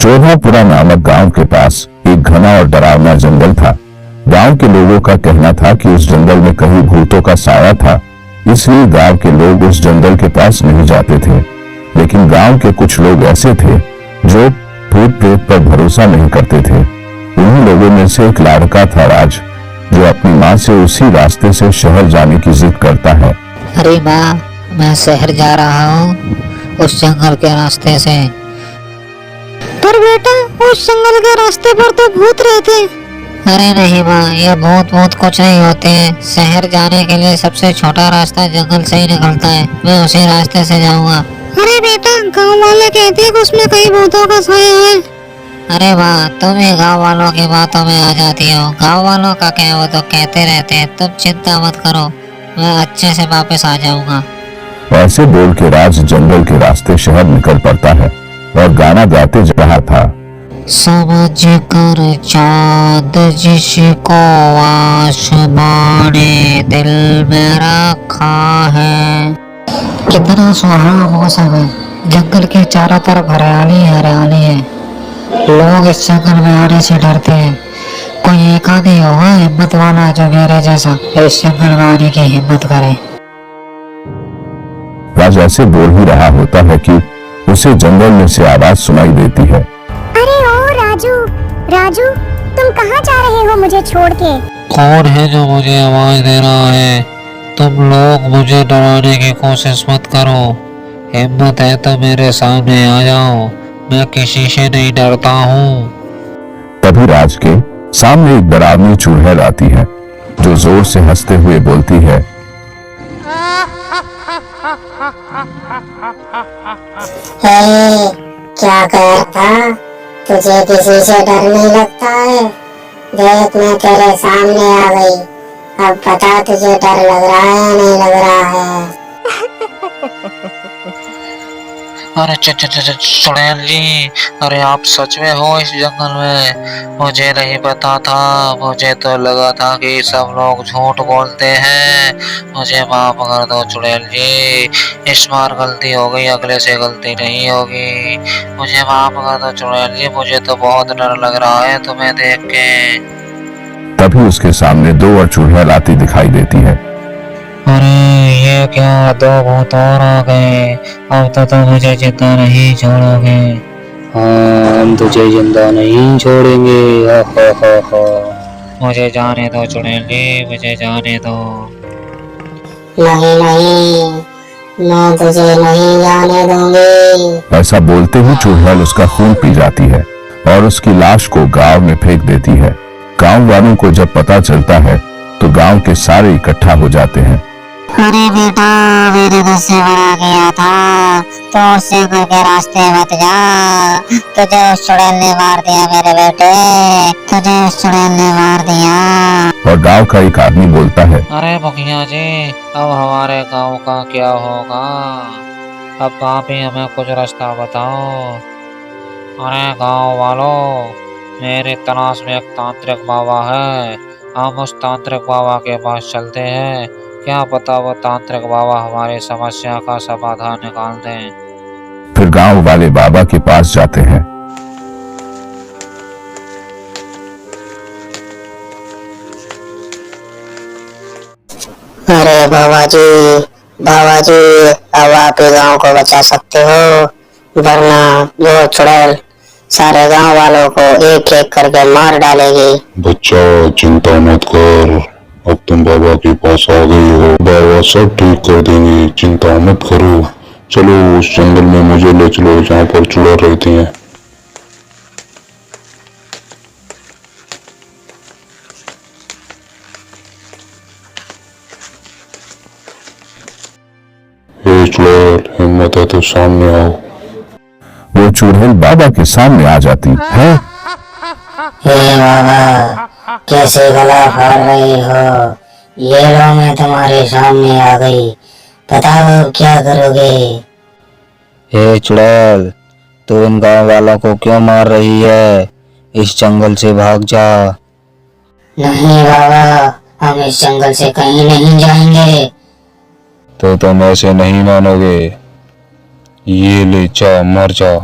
चोरहापुरा नामक गांव के पास एक घना और डरावना जंगल था। गांव के लोगों का कहना था कि उस जंगल में कहीं भूतों का साया था, इसलिए गांव के लोग उस जंगल के पास नहीं जाते थे। लेकिन गांव के कुछ लोग ऐसे थे जो भूत प्रेत पर भरोसा नहीं करते थे। उन्हीं लोगों में से एक लड़का था राज, जो अपनी माँ से उसी रास्ते से शहर जाने की जिद करता है। अरे माँ, मैं शहर जा रहा हूँ उस जंगल के रास्ते से। पर बेटा, उस जंगल के रास्ते पर तो भूत रहते हैं। अरे नहीं माँ, ये भूत कुछ नहीं होते हैं। शहर जाने के लिए सबसे छोटा रास्ता जंगल से ही निकलता है, मैं उसी रास्ते से जाऊंगा। अरे बेटा, गांव वाले कहते हैं कि उसमें कई भूतों का साया है। अरे माँ, तुम ही गाँव वालों की बातों में आ जाती हो। गाँव वालों का क्या, वो तो कहते रहते हैं। तुम चिंता मत करो, मैं अच्छे से वापस आ जाऊंगा। ऐसे बोल के राज जंगल के रास्ते शहर निकल पड़ता है और गाना गाते जा रहा था। समझ कर चाँद जिसको आसमां ने दिल में रखा है। कितना सुहाना मौसम है, जंगल के चारों तरफ हरियाली हरियाली है। लोग इस जंगल में आने से डरते हैं। कोई एक आदमी होगा हिम्मत वाला जो मेरे जैसा इस जंगल में आने की हिम्मत करे। राज ऐसे बोल ही रहा होता है कि उसे जंगल में से आवाज सुनाई देती है। अरे ओ राजू, राजू, तुम कहाँ जा रहे हो मुझे छोड़ के? कौन है जो मुझे आवाज दे रहा है? तुम लोग मुझे डराने की कोशिश मत करो। हिम्मत है तो मेरे सामने आ जाओ, मैं किसी से नहीं डरता हूँ। तभी राज के सामने एक डरावनी चुड़ैल आती है, जो जोर से हंसते हुए बोलती है। क्या कहा था? तुझे किसी से डर नहीं लगता है? देख, मैं तेरे सामने आ गई। अब बता, तुझे डर लग रहा है या नहीं लग रहा है? अरे चुड़ैल जी, अरे आप सच में हो इस जंगल में? मुझे नहीं पता था, मुझे तो लगा था कि सब लोग झूठ बोलते हैं। मुझे माफ कर दो चुड़ैल जी, इस बार गलती हो गई, अगले से गलती नहीं होगी। मुझे माफ कर दो चुड़ैल जी, मुझे तो बहुत डर लग रहा है तुम्हें देख के। तभी उसके सामने दो और चुड़ैल आती दिखाई देती है। अरे ये क्या, दो भूत और आ गए। अब तो मुझे जिंदा नहीं छोड़ोगे। हाँ, हम तुझे जिंदा नहीं छोड़ेंगे। मुझे जाने दो चुड़ैल जी, मुझे जाने दो। नहीं नहीं, मैं तुझे नहीं जाने दूंगी। ऐसा बोलते ही चुड़ैल उसका खून पी जाती है और उसकी लाश को गांव में फेंक देती है। गांव वालों को जब पता चलता है तो गांव के सारे इकट्ठा हो जाते हैं। अरे बेटा, मैंने तुझसे मना किया था, तो उस जंगल के रास्ते मत जा। तुझे उस चुड़ैल ने मार दिया मेरे बेटे, तुझे उस चुड़ैल ने मार दिया। और गांव का एक आदमी बोलता है। अरे मुखिया जी, अब हमारे गांव का क्या होगा? अब आप ही हमें कुछ रास्ता बताओ। अरे गांव वालों, मेरी तलाश में एक तांत्रिक बाबा है, हम उस तांत्रिक बाबा के पास चलते हैं। क्या पता वो तांत्रिक बाबा हमारी समस्या का समाधान निकाल दें। फिर गांव वाले बाबा के पास जाते हैं। अरे बाबा जी, अब आप ही गांव को बचा सकते हो, वरना जो चुड़ैल सारे गांव वालों को एक एक करके मार डालेगी। बच्चा, चिंता मत कर, अब तुम बाबा के पास आ गई हो। बाबा सब ठीक कर देंगे, चिंता मत करो। चलो उस जंगल में मुझे ले चलो जहाँ पर चुड़ैल रहती हैं। हे चुड़ैल, हिम्मत है तो सामने आओ। वो चुड़ैल बाबा के सामने आ जाती है। हे बाबा, कैसे गला फाड़ रही हो? ये लो, मैं तुम्हारे सामने आ गई, बताओ क्या करोगे? हे चुड़ैल, तू इन गांव वालों को क्यों मार रही है? इस जंगल से भाग जा। नहीं बाबा, हम इस जंगल से कहीं नहीं जाएंगे। तो तुम ऐसे नहीं मानोगे। ये ले, जा, मर जा।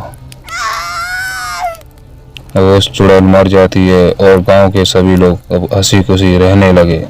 वो चुड़ैल मर जाती है और गांव के सभी लोग अब हंसी खुशी रहने लगे।